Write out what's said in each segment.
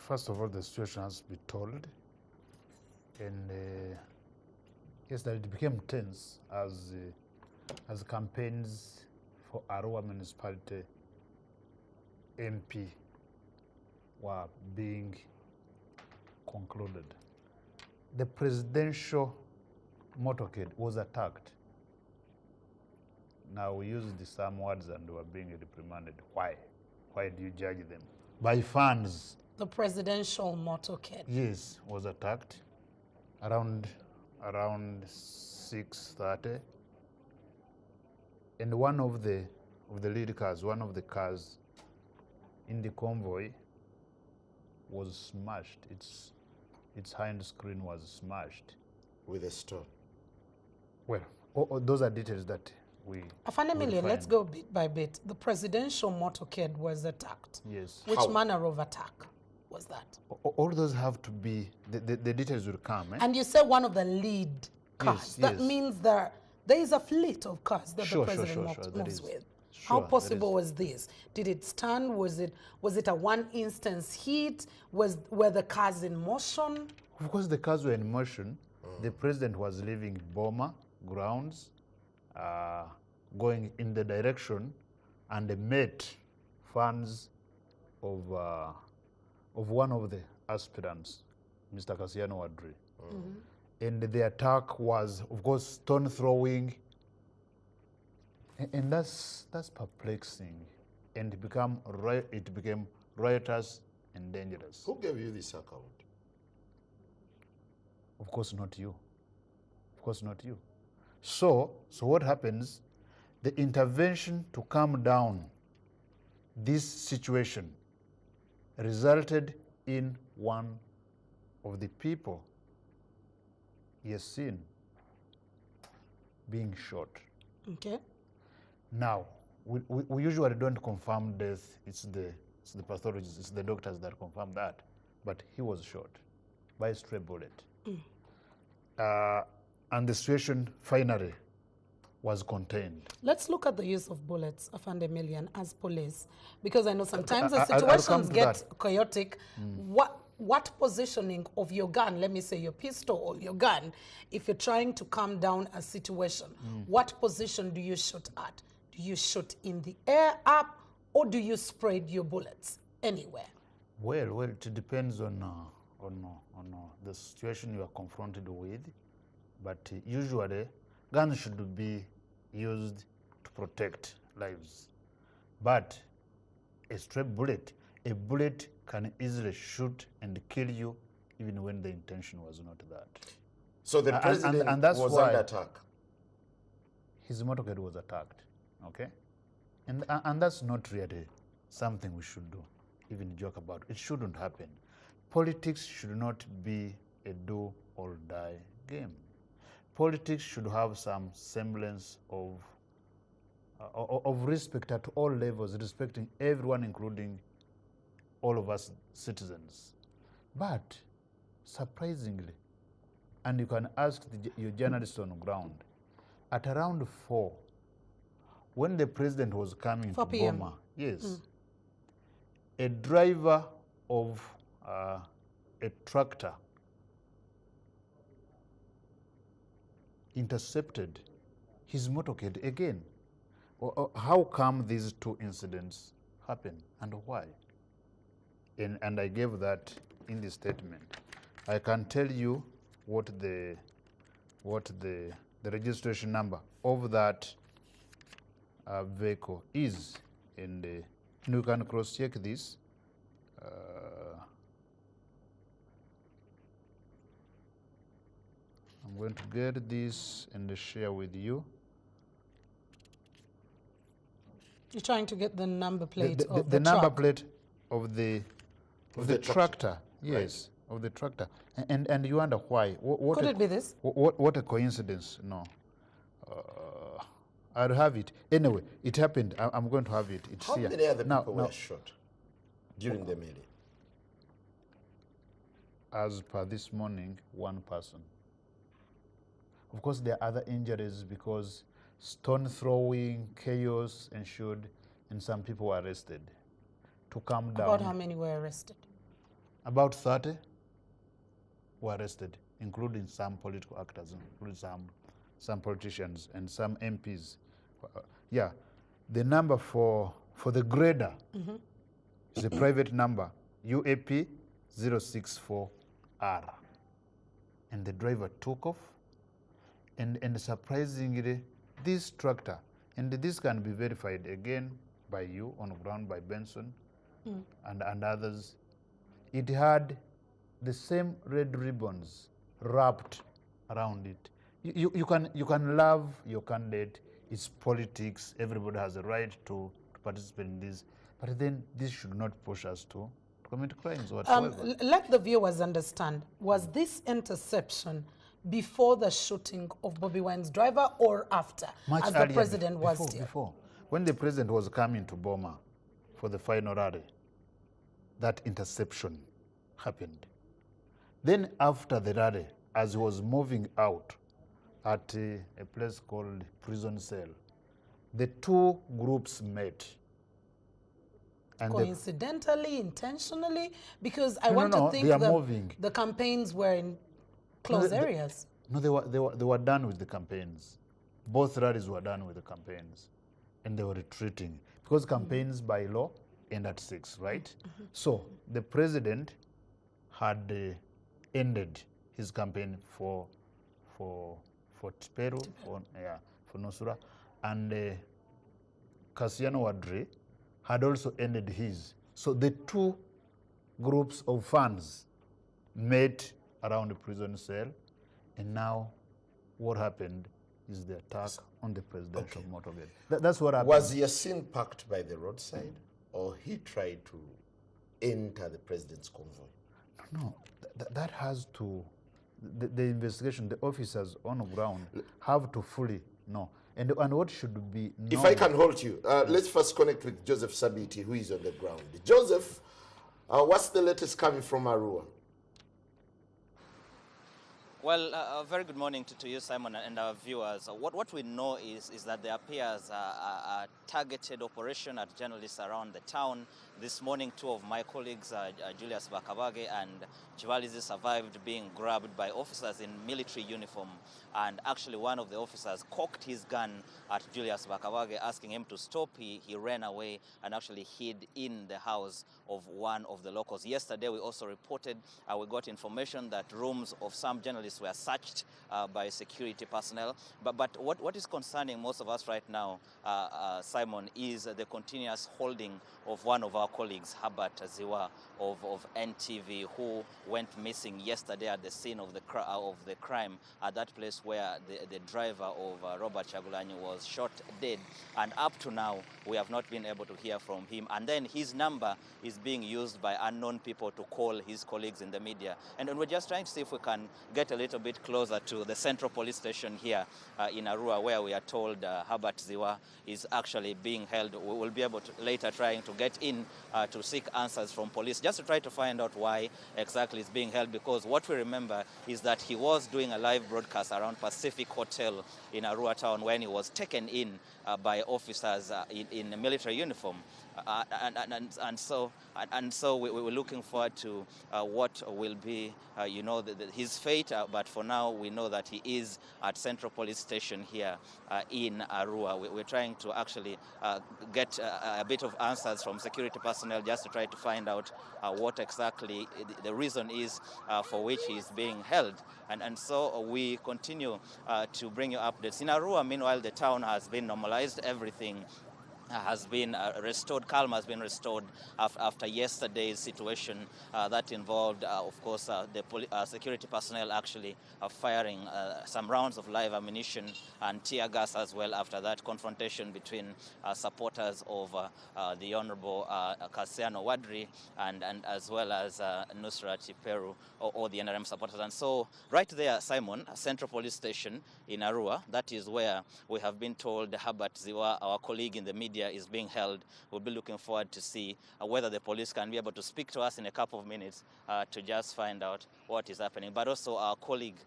First of all, the situation has to be told. And yes, that it became tense as campaigns for Arua municipality MP were being concluded. The presidential motorcade was attacked. Now we use the same words and we are being reprimanded. Why? Why do you judge them? By fans. The presidential motorcade. Yes, was attacked around 6:30. And one of the lead cars, one of the cars in the convoy was smashed. Its hind screen was smashed. With a stone? Well, those are details that we... Afande Million, let's go bit by bit. The presidential motorcade was attacked. Yes. Which manner of attack was that? All those have to be, the details will come. Eh? And you said one of the lead cars. Yes, that yes. means there is a fleet of cars that the president moves with. How possible was this? Did it stand? Was it a one instance hit? Were the cars in motion? Of course, the cars were in motion. The president was leaving Boma grounds, going in the direction, and met fans of one of the aspirants, Mr. Cassiano Wadri. And the attack was, of course, stone throwing. And that's perplexing, and it became riotous and dangerous. Who gave you this account? Of course not you. Of course not you. So what happens? The intervention to calm down this situation resulted in one of the people, Yasin, being shot. Okay. Now, we usually don't confirm death. It's the pathologists, it's the doctors that confirm that. But he was shot by a stray bullet. And the situation finally was contained. Let's look at the use of bullets, Afande Million, as police. Because I know sometimes the situations get chaotic. What positioning of your gun, let me say your pistol or your gun, if you're trying to calm down a situation, what position do you shoot at? Do you shoot in the air up, or do you spread your bullets anywhere? Well, it depends on the situation you are confronted with. But usually, guns should be used to protect lives. But a stray bullet, a bullet can easily shoot and kill you, even when the intention was not that. So the president and that's was why under attack? His motorcade was attacked, okay? And that's not really something we should do, even joke about. It shouldn't happen. Politics should not be a do or die game. Politics should have some semblance of respect at all levels, respecting everyone, including all of us citizens. But surprisingly, and you can ask your journalists on the ground, at around 4, when the president was coming to Boma, yes, a driver of a tractor intercepted his motorcade again. How come these two incidents happen and why? And I gave that in the statement. I can tell you what the registration number of that vehicle is, and you can cross-check this. I'm going to get this and share with you. You're trying to get the number plate of the number truck. plate of the tractor. Yes, right. Of the tractor. And you wonder why. Could it be this? What a coincidence. No. I'll have it. Anyway, it happened. I'm going to have it. It's How here. many other people were shot during the melee? As per this morning, 1 person. Of course, there are other injuries because stone throwing, chaos ensued, and some people were arrested. To calm down. About how many were arrested? About 30 were arrested, including some political actors, including some politicians and some MPs. Yeah, the number for the grader is a private number, UAP 064R. And the driver took off, and surprisingly, this tractor, and this can be verified again by you on ground, by Benson and others, it had the same red ribbons wrapped around it. You can love your candidate, it's politics, everybody has a right to participate in this, but then this should not push us to commit crimes whatsoever. Let the viewers understand, was this interception before the shooting of Bobi Wine's driver or after, Much as earlier, the president was there? Before. When the president was coming to Boma for the final rally, that interception happened. Then after the rally, as he was moving out at a place called Prison Cell, the two groups met. And coincidentally, intentionally? Because I want to think the campaigns were in closed areas. No, they were done with the campaigns. Both rallies were done with the campaigns. And they were retreating. Because campaigns by law end at 6, right? So the president had ended his campaign for Tiperu, for Nusura, and Kassiano Wadri had also ended his. So the two groups of fans met around the prison cell, and now what happened is the attack on the presidential motorcade. That's what happened. Was Yasin parked by the roadside, or he tried to enter the president's convoy? No, that has to, the investigation, the officers on the ground have to fully know. And what should be known. If I can hold you, let's first connect with Joseph Sabiti, who is on the ground. Joseph, what's the latest coming from Arua? Well, a very good morning to you, Simon, and our viewers. What we know is that there appears a targeted operation at journalists around the town. This morning, two of my colleagues, Julius Bakabage and Chivalizi, survived being grabbed by officers in military uniform. And actually, one of the officers cocked his gun at Julius Bakabage, asking him to stop. He ran away and actually hid in the house of one of the locals. Yesterday, we also reported, we got information that rooms of some journalists were searched by security personnel. But what is concerning most of us right now, Simon, is the continuous holding of one of our colleagues, Herbert Ziwa of NTV, who went missing yesterday at the scene of the crime at that place where the driver of Robert Chagulanyi was shot dead. And up to now, we have not been able to hear from him. And then his number is being used by unknown people to call his colleagues in the media. And we're just trying to see if we can get a little bit closer to the central police station here in Arua, where we are told Herbert Ziwa is actually being held. We will be able to later trying to get in to seek answers from police, just to try to find out why exactly he's being held, because what we remember is that he was doing a live broadcast around Pacific Hotel in Arua town when he was taken in by officers in a military uniform. And so we were looking forward to what will be, his fate. But for now, we know that he is at Central Police Station here in Arua. We're trying to actually get a bit of answers from security personnel, just to try to find out what exactly the reason is for which he is being held. And so we continue to bring you updates. In Arua, meanwhile, the town has been normalized. Everything has been restored. Calm has been restored after yesterday's situation that involved, of course, the security personnel actually firing some rounds of live ammunition and tear gas as well after that confrontation between supporters of the Honorable Kassiano Wadri and as well as Nusra Tiperu or the NRM supporters. And so right there, Simon, Central Police Station in Arua, that is where we have been told Herbert Ziwa, our colleague in the media, here is being held. We'll be looking forward to see whether the police can be able to speak to us in a couple of minutes to just find out what is happening. But also our colleague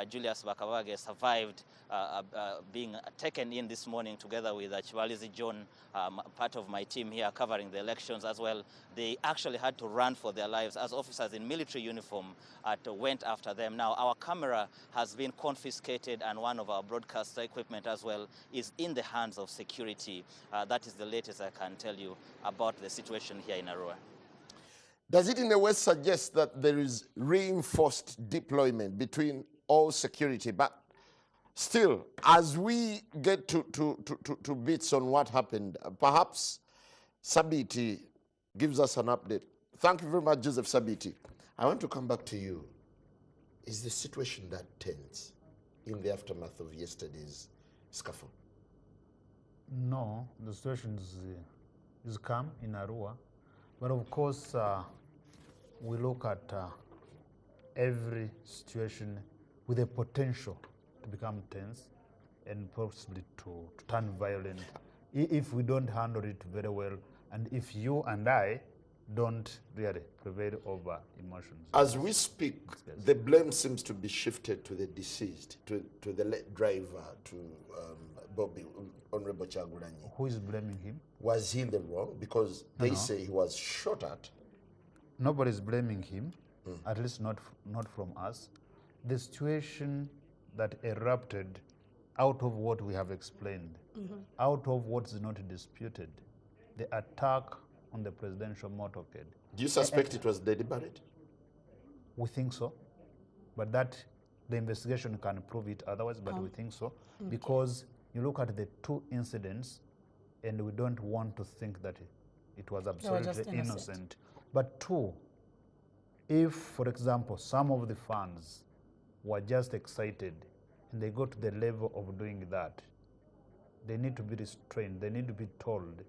Julius Bakavage survived being taken in this morning together with Chibalizi John, part of my team here covering the elections as well. They actually had to run for their lives as officers in military uniform went after them. Now, our camera has been confiscated and one of our broadcast equipment as well is in the hands of security. That is the latest I can tell you about the situation here in Arua. Does it in a way suggest that there is reinforced deployment between all security? But still, as we get to bits on what happened, perhaps Sabiti gives us an update. Thank you very much, Joseph Sabiti. I want to come back to you. Is the situation that tense in the aftermath of yesterday's scuffle? No, the situation is calm in Arua. But of course, we look at every situation with a potential to become tense and possibly to turn violent if we don't handle it very well, and if you and I don't really prevail over emotions. As we speak, yes, the blame seems to be shifted to the deceased, to the late driver, to Bobi, Honorable Chagulanyi. Who is blaming him? Was he in the wrong? Because they say he was shot at. Nobody is blaming him, at least not from us. The situation that erupted out of what we have explained, out of what is not disputed, the attack on the presidential motorcade. Do you suspect it was deliberate? We think so, but that the investigation can prove it otherwise, but we think so, because you look at the two incidents and we don't want to think that it was absolutely innocent. But two, if, for example, some of the fans were just excited and they go to the level of doing that, they need to be restrained. They need to be told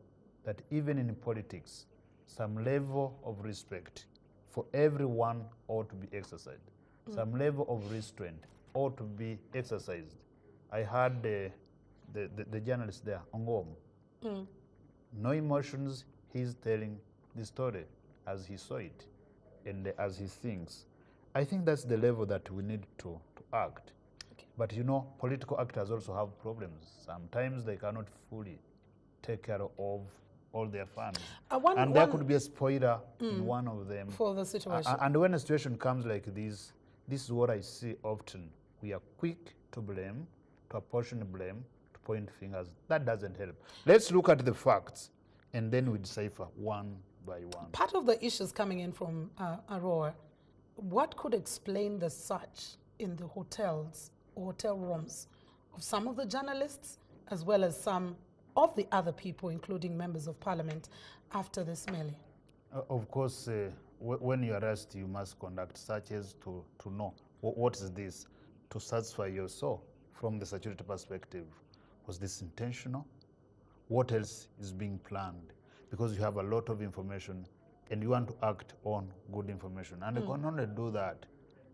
that even in politics, some level of respect for everyone ought to be exercised. Some level of restraint ought to be exercised. I heard the journalist there, Ongom. No emotions, he's telling the story as he saw it and as he thinks. I think that's the level that we need to act. Okay. But you know, political actors also have problems. Sometimes they cannot fully take care of all their fans. And there could be a spoiler in one of them. For the situation. And when a situation comes like this is what I see often. We are quick to blame, to apportion blame, to point fingers. That doesn't help. Let's look at the facts and then we decipher one by one. Part of the issues coming in from Arua, what could explain the search in the hotels or hotel rooms of some of the journalists as well as some of the other people, including members of parliament, after this melee? Of course, when you arrest, you must conduct searches to know what is this, to satisfy your soul from the security perspective. Was this intentional? What else is being planned? Because you have a lot of information and you want to act on good information. And you can only do that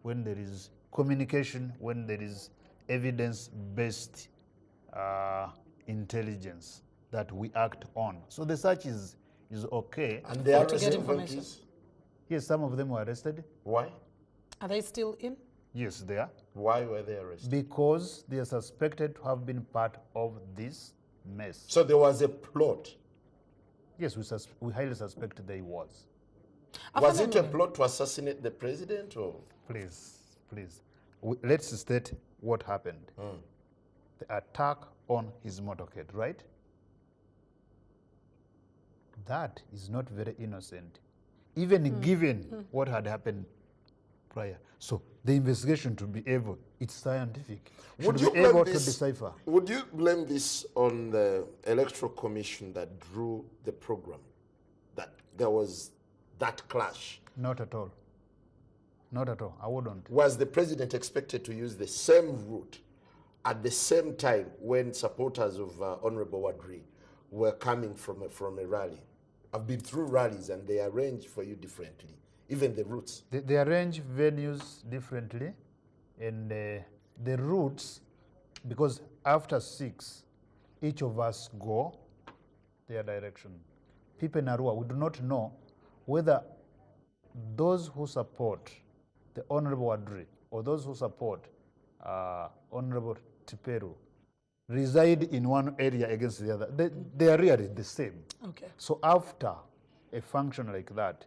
when there is communication, when there is evidence-based intelligence that we act on. So the search is okay. And they are to get information. Yes, some of them were arrested. Why? Are they still in? Yes, they are. Why were they arrested? Because they are suspected to have been part of this mess. So there was a plot. Yes, we highly suspect there was. Was it a plot to assassinate the president, or? Please. Let's state what happened. The attack on his motorcade, right? That is not very innocent, even given what had happened prior. So the investigation to be able, it's scientific, should be able to decipher. Would you blame this on the Electoral Commission that drew the program, that there was that clash? Not at all. Not at all. I wouldn't. Was the president expected to use the same route at the same time when supporters of Honorable Wadri were coming from a rally? I've been through rallies and they arrange for you differently, even the routes. They arrange venues differently, and the routes, because after 6, each of us go, their direction. People in Arua, we do not know whether those who support the Honorable Wadri or those who support Honorable Tiperu reside in one area against the other. They are really the same. Okay. So after a function like that,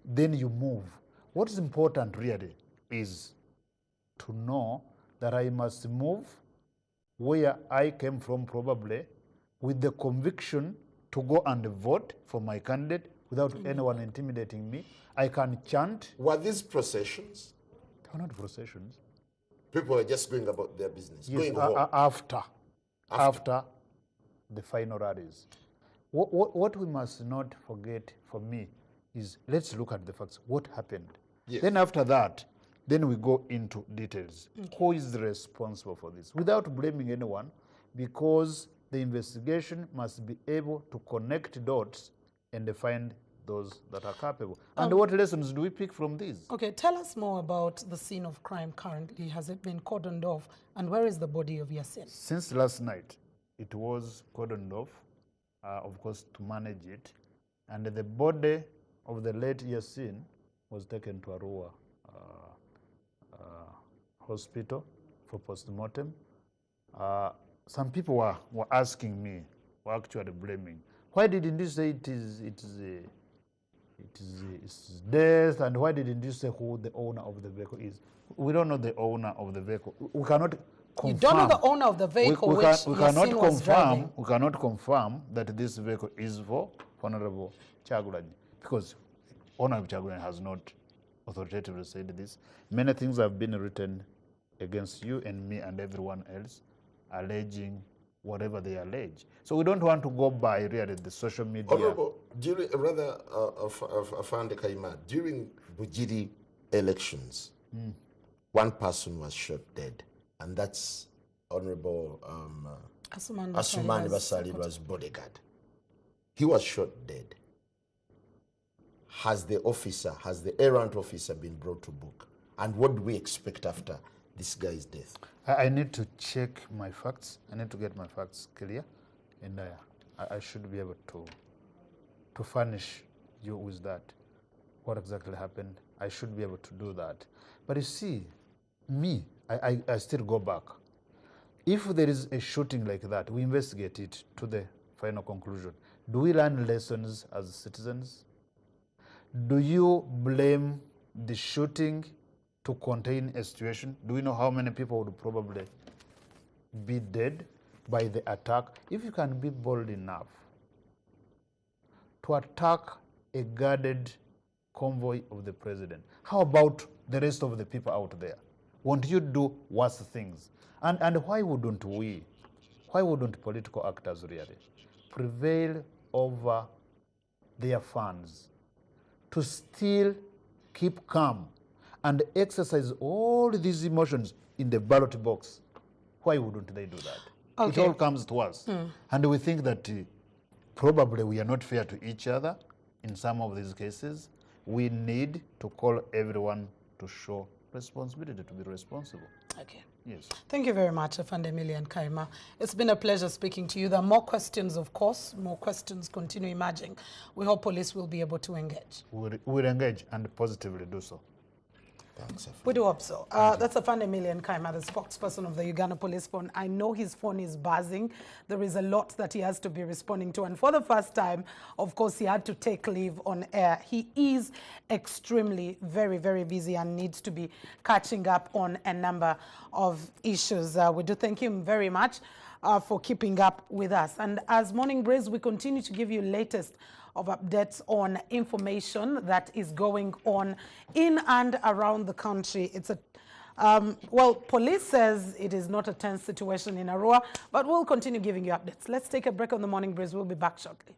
then you move. What is important really is to know that I must move where I came from, probably with the conviction to go and vote for my candidate without anyone intimidating me. I can chant. Were these processions? They were not processions. People were just going about their business, Yes, going home. after the final rallies. What we must not forget for me is, let's look at the facts. What happened? Yes. Then after that, then we go into details. Okay. Who is responsible for this? Without blaming anyone, because the investigation must be able to connect dots and find those that are capable. And what lessons do we pick from these? Okay, tell us more about the scene of crime currently. Has it been cordoned off? And where is the body of Yasin? Since last night, it was cordoned off, of course, to manage it. And the body of the late Yasin was taken to Arua hospital for postmortem. Some people were asking me, were actually blaming, why didn't you say it is death, and why didn't you say who the owner of the vehicle is? We don't know the owner of the vehicle. We cannot confirm. You don't know the owner of the vehicle which Yasin was driving. We cannot confirm that this vehicle is for Honorable Kyagulanyi, because Honorable Kyagulanyi has not authoritatively said this. Many things have been written against you and me and everyone else, alleging whatever they allege. So we don't want to go by really the social media. Honorable, during, rather, Afande Kaima, during Bujiri elections, one person was shot dead, and that's Honorable Asumani Basalirwa's bodyguard. He was shot dead. Has the errant officer been brought to book? And what do we expect after this guy's death? I need to check my facts. I need to get my facts clear, and I should be able to furnish you with that. What exactly happened? I should be able to do that. But you see, me, I still go back. If there is a shooting like that, we investigate it to the final conclusion. Do we learn lessons as citizens? Do you blame the shooting to contain a situation? Do we know how many people would probably be dead by the attack? If you can be bold enough to attack a guarded convoy of the president, how about the rest of the people out there? Won't you do worse things? And why wouldn't we? Why wouldn't political actors really prevail over their fans to still keep calm and exercise all these emotions in the ballot box? Why wouldn't they do that? Okay. It all comes to us. And we think that probably we are not fair to each other in some of these cases. We need to call everyone to show responsibility, to be responsible. Okay. Yes. Thank you very much, Afande Milian Kaima. It's been a pleasure speaking to you. There are more questions, of course. More questions continue emerging. We hope police will be able to engage. We'll engage and positively do so. Thanks, we do hope so. That's Afande Milian Kaima, the spokesperson of the Uganda Police Phone. I know his phone is buzzing. There is a lot that he has to be responding to. And for the first time, of course, he had to take leave on air. He is extremely, very, very busy and needs to be catching up on a number of issues. We do thank him very much for keeping up with us. And as Morning Breeze, we continue to give you latest of updates on information that is going on in and around the country. It's a well, police says it is not a tense situation in Arua, but we'll continue giving you updates. Let's take a break on the Morning Breeze. We'll be back shortly.